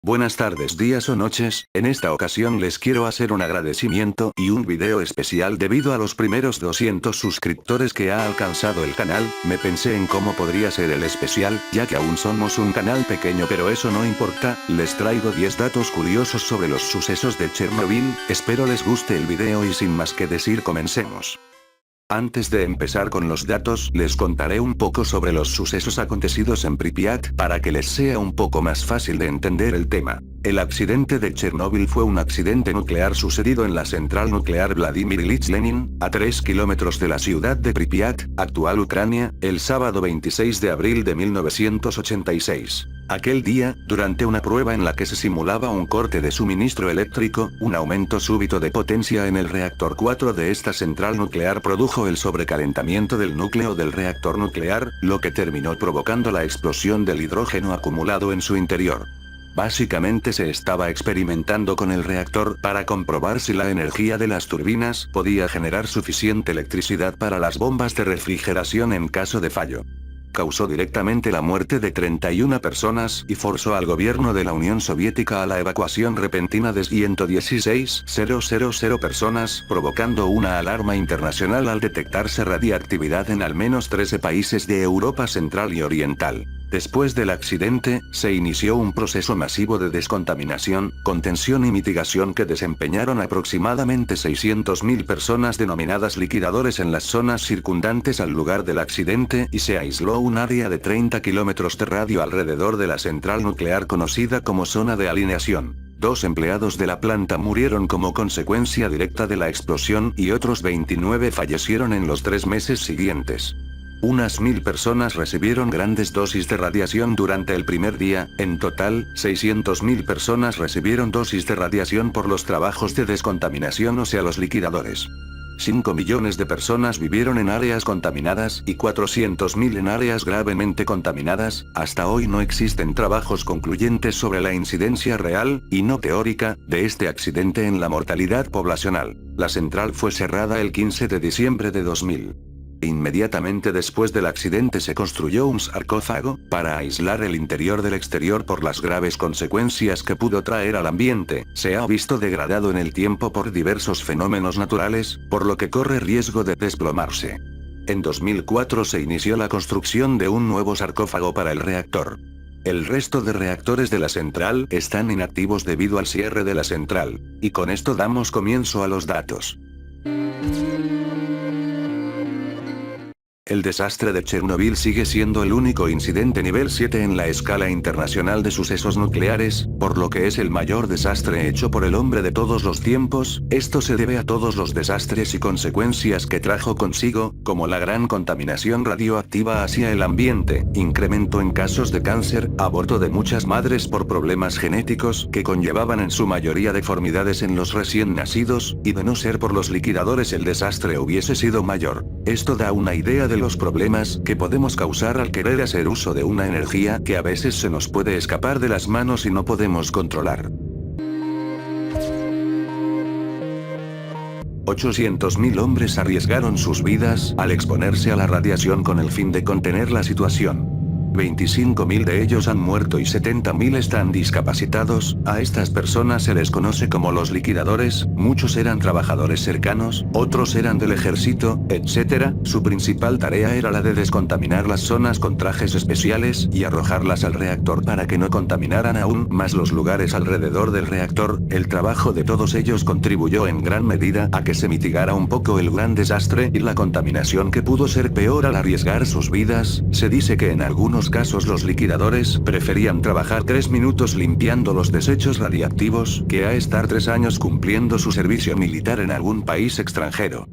Buenas tardes, días o noches, en esta ocasión les quiero hacer un agradecimiento y un video especial debido a los primeros 200 suscriptores que ha alcanzado el canal. Me pensé en cómo podría ser el especial, ya que aún somos un canal pequeño, pero eso no importa. Les traigo 10 datos curiosos sobre los sucesos de Chernobyl. Espero les guste el video y sin más que decir, comencemos. Antes de empezar con los datos, les contaré un poco sobre los sucesos acontecidos en Pripyat, para que les sea un poco más fácil de entender el tema. El accidente de Chernobyl fue un accidente nuclear sucedido en la central nuclear Vladimir Ilich Lenin, a 3 kilómetros de la ciudad de Pripyat, actual Ucrania, el sábado 26 de abril de 1986. Aquel día, durante una prueba en la que se simulaba un corte de suministro eléctrico, un aumento súbito de potencia en el reactor 4 de esta central nuclear produjo el sobrecalentamiento del núcleo del reactor nuclear, lo que terminó provocando la explosión del hidrógeno acumulado en su interior. Básicamente se estaba experimentando con el reactor para comprobar si la energía de las turbinas podía generar suficiente electricidad para las bombas de refrigeración en caso de fallo. Causó directamente la muerte de 31 personas y forzó al gobierno de la Unión Soviética a la evacuación repentina de 116.000 personas, provocando una alarma internacional al detectarse radiactividad en al menos 13 países de Europa Central y Oriental. Después del accidente, se inició un proceso masivo de descontaminación, contención y mitigación que desempeñaron aproximadamente 600.000 personas denominadas liquidadores en las zonas circundantes al lugar del accidente, y se aisló un área de 30 kilómetros de radio alrededor de la central nuclear conocida como zona de alineación. 2 empleados de la planta murieron como consecuencia directa de la explosión y otros 29 fallecieron en los 3 meses siguientes. Unas 1000 personas recibieron grandes dosis de radiación durante el primer día. En total, 600.000 personas recibieron dosis de radiación por los trabajos de descontaminación, o sea, los liquidadores. 5 millones de personas vivieron en áreas contaminadas y 400.000 en áreas gravemente contaminadas. Hasta hoy no existen trabajos concluyentes sobre la incidencia real, y no teórica, de este accidente en la mortalidad poblacional. La central fue cerrada el 15 de diciembre de 2000. Inmediatamente después del accidente se construyó un sarcófago, para aislar el interior del exterior por las graves consecuencias que pudo traer al ambiente. Se ha visto degradado en el tiempo por diversos fenómenos naturales, por lo que corre riesgo de desplomarse. En 2004 se inició la construcción de un nuevo sarcófago para el reactor. El resto de reactores de la central están inactivos debido al cierre de la central. Y con esto damos comienzo a los datos. El desastre de Chernobyl sigue siendo el único incidente nivel 7 en la escala internacional de sucesos nucleares, por lo que es el mayor desastre hecho por el hombre de todos los tiempos. Esto se debe a todos los desastres y consecuencias que trajo consigo, como la gran contaminación radioactiva hacia el ambiente, incremento en casos de cáncer, aborto de muchas madres por problemas genéticos que conllevaban en su mayoría deformidades en los recién nacidos, y de no ser por los liquidadores el desastre hubiese sido mayor. Esto da una idea de los problemas que podemos causar al querer hacer uso de una energía que a veces se nos puede escapar de las manos y no podemos controlar. 800.000 hombres arriesgaron sus vidas al exponerse a la radiación con el fin de contener la situación. 25.000 de ellos han muerto y 70.000 están discapacitados. A estas personas se les conoce como los liquidadores. Muchos eran trabajadores cercanos, otros eran del ejército, etc. Su principal tarea era la de descontaminar las zonas con trajes especiales y arrojarlas al reactor para que no contaminaran aún más los lugares alrededor del reactor. El trabajo de todos ellos contribuyó en gran medida a que se mitigara un poco el gran desastre y la contaminación, que pudo ser peor al arriesgar sus vidas. Se dice que en algunos casos los liquidadores preferían trabajar 3 minutos limpiando los desechos radiactivos que a estar 3 años cumpliendo su servicio militar en algún país extranjero.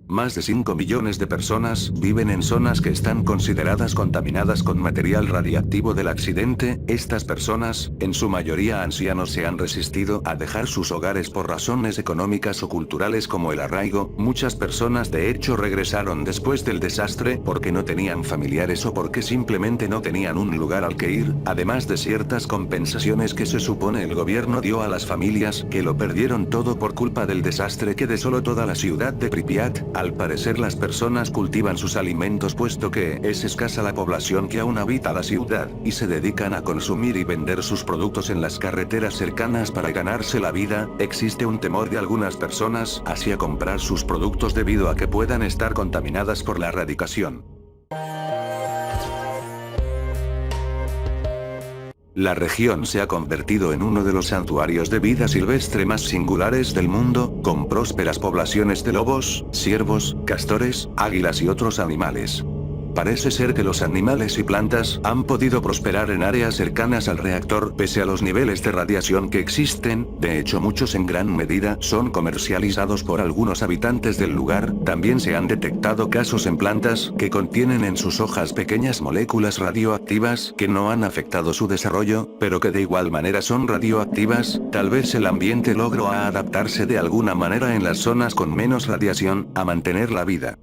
Más de 5 millones de personas viven en zonas que están consideradas contaminadas con material radiactivo del accidente. Estas personas, en su mayoría ancianos, se han resistido a dejar sus hogares por razones económicas o culturales como el arraigo. Muchas personas de hecho regresaron después del desastre porque no tenían familiares o porque simplemente no tenían un lugar al que ir, además de ciertas compensaciones que se supone el gobierno dio a las familias que lo perdieron todo por culpa del desastre que desoló toda la ciudad de Pripyat. Al parecer las personas cultivan sus alimentos puesto que es escasa la población que aún habita la ciudad, y se dedican a consumir y vender sus productos en las carreteras cercanas para ganarse la vida. Existe un temor de algunas personas hacia comprar sus productos debido a que puedan estar contaminadas por la radiación. La región se ha convertido en uno de los santuarios de vida silvestre más singulares del mundo, con prósperas poblaciones de lobos, ciervos, castores, águilas y otros animales. Parece ser que los animales y plantas han podido prosperar en áreas cercanas al reactor pese a los niveles de radiación que existen. De hecho, muchos en gran medida son comercializados por algunos habitantes del lugar. También se han detectado casos en plantas que contienen en sus hojas pequeñas moléculas radioactivas que no han afectado su desarrollo, pero que de igual manera son radioactivas. Tal vez el ambiente logró adaptarse de alguna manera en las zonas con menos radiación a mantener la vida.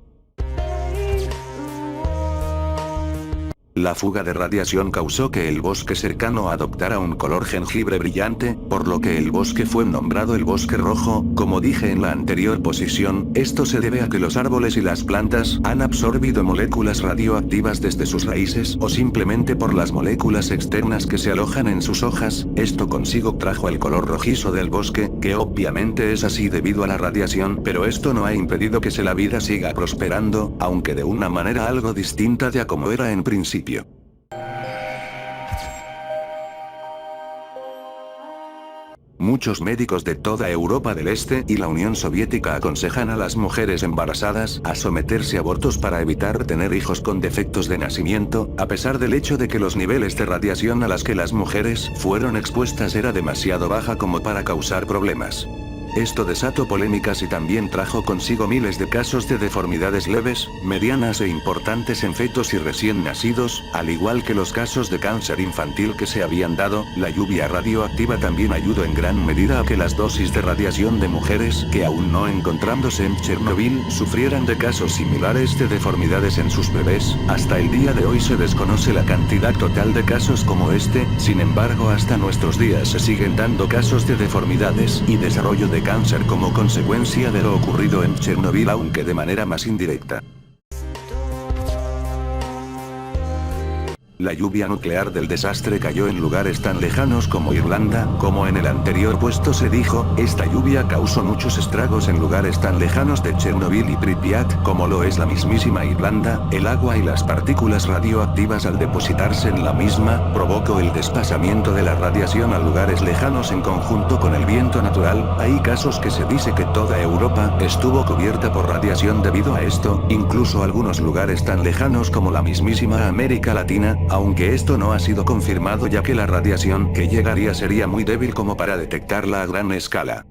La fuga de radiación causó que el bosque cercano adoptara un color jengibre brillante, por lo que el bosque fue nombrado el bosque rojo. Como dije en la anterior posición, esto se debe a que los árboles y las plantas han absorbido moléculas radioactivas desde sus raíces o simplemente por las moléculas externas que se alojan en sus hojas. Esto consigo trajo el color rojizo del bosque, que obviamente es así debido a la radiación, pero esto no ha impedido que la vida siga prosperando, aunque de una manera algo distinta de a como era en principio. Muchos médicos de toda Europa del Este y la Unión Soviética aconsejan a las mujeres embarazadas a someterse a abortos para evitar tener hijos con defectos de nacimiento, a pesar del hecho de que los niveles de radiación a las que las mujeres fueron expuestas era demasiado baja como para causar problemas. Esto desató polémicas y también trajo consigo miles de casos de deformidades leves, medianas e importantes en fetos y recién nacidos, al igual que los casos de cáncer infantil que se habían dado. La lluvia radioactiva también ayudó en gran medida a que las dosis de radiación de mujeres que aún no encontrándose en Chernobyl sufrieran de casos similares de deformidades en sus bebés. Hasta el día de hoy se desconoce la cantidad total de casos como este, sin embargo hasta nuestros días se siguen dando casos de deformidades y desarrollo de cáncer como consecuencia de lo ocurrido en Chernobyl, aunque de manera más indirecta. La lluvia nuclear del desastre cayó en lugares tan lejanos como Irlanda. Como en el anterior puesto se dijo, esta lluvia causó muchos estragos en lugares tan lejanos de Chernobyl y Pripyat como lo es la mismísima Irlanda. El agua y las partículas radioactivas al depositarse en la misma, provocó el desplazamiento de la radiación a lugares lejanos en conjunto con el viento natural. Hay casos que se dice que toda Europa estuvo cubierta por radiación debido a esto, incluso algunos lugares tan lejanos como la mismísima América Latina, aunque esto no ha sido confirmado ya que la radiación que llegaría sería muy débil como para detectarla a gran escala.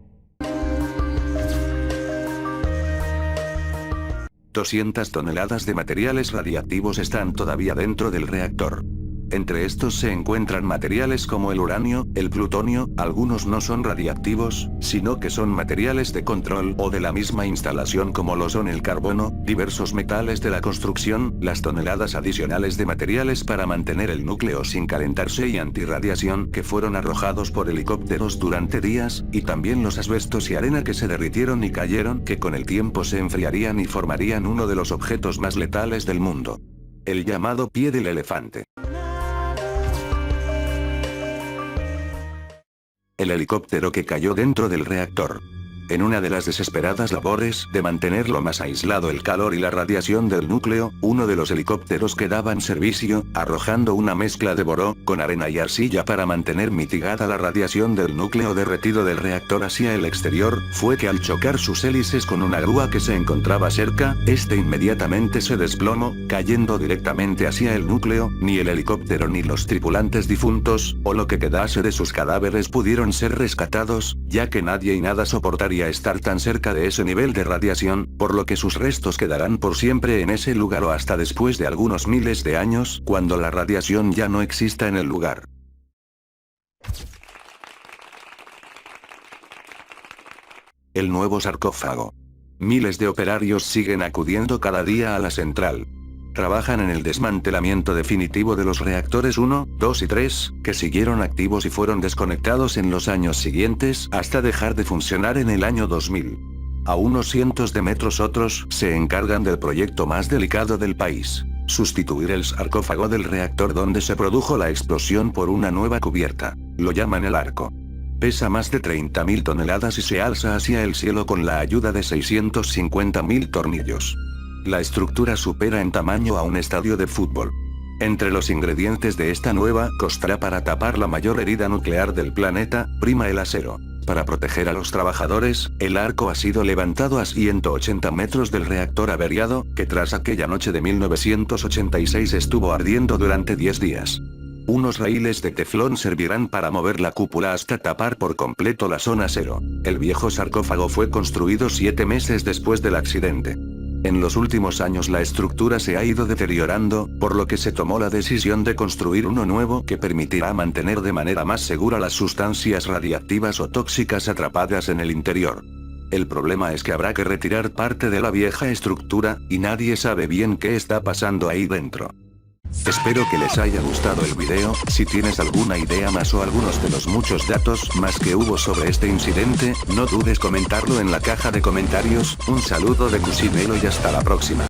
200 toneladas de materiales radiactivos están todavía dentro del reactor. Entre estos se encuentran materiales como el uranio, el plutonio. Algunos no son radiactivos, sino que son materiales de control o de la misma instalación como lo son el carbono, diversos metales de la construcción, las toneladas adicionales de materiales para mantener el núcleo sin calentarse y antirradiación que fueron arrojados por helicópteros durante días, y también los asbestos y arena que se derritieron y cayeron, que con el tiempo se enfriarían y formarían uno de los objetos más letales del mundo. El llamado pie del elefante. El helicóptero que cayó dentro del reactor. En una de las desesperadas labores de mantener lo más aislado el calor y la radiación del núcleo, uno de los helicópteros que daban servicio, arrojando una mezcla de boró, con arena y arcilla para mantener mitigada la radiación del núcleo derretido del reactor hacia el exterior, fue que al chocar sus hélices con una grúa que se encontraba cerca, este inmediatamente se desplomó, cayendo directamente hacia el núcleo. Ni el helicóptero ni los tripulantes difuntos, o lo que quedase de sus cadáveres pudieron ser rescatados, ya que nadie y nada soportaría estar tan cerca de ese nivel de radiación, por lo que sus restos quedarán por siempre en ese lugar o hasta después de algunos miles de años, cuando la radiación ya no exista en el lugar. El nuevo sarcófago. Miles de operarios siguen acudiendo cada día a la central. Trabajan en el desmantelamiento definitivo de los reactores 1, 2 y 3, que siguieron activos y fueron desconectados en los años siguientes, hasta dejar de funcionar en el año 2000. A unos cientos de metros otros se encargan del proyecto más delicado del país: sustituir el sarcófago del reactor donde se produjo la explosión por una nueva cubierta. Lo llaman el arco. Pesa más de 30.000 toneladas y se alza hacia el cielo con la ayuda de 650.000 tornillos. La estructura supera en tamaño a un estadio de fútbol. Entre los ingredientes de esta nueva costra para tapar la mayor herida nuclear del planeta, prima el acero. Para proteger a los trabajadores, el arco ha sido levantado a 180 metros del reactor averiado, que tras aquella noche de 1986 estuvo ardiendo durante 10 días. Unos raíles de teflón servirán para mover la cúpula hasta tapar por completo la zona cero. El viejo sarcófago fue construido 7 meses después del accidente. En los últimos años la estructura se ha ido deteriorando, por lo que se tomó la decisión de construir uno nuevo que permitirá mantener de manera más segura las sustancias radiactivas o tóxicas atrapadas en el interior. El problema es que habrá que retirar parte de la vieja estructura, y nadie sabe bien qué está pasando ahí dentro. Espero que les haya gustado el video. Si tienes alguna idea más o algunos de los muchos datos más que hubo sobre este incidente, no dudes comentarlo en la caja de comentarios. Un saludo de Cusimelo y hasta la próxima.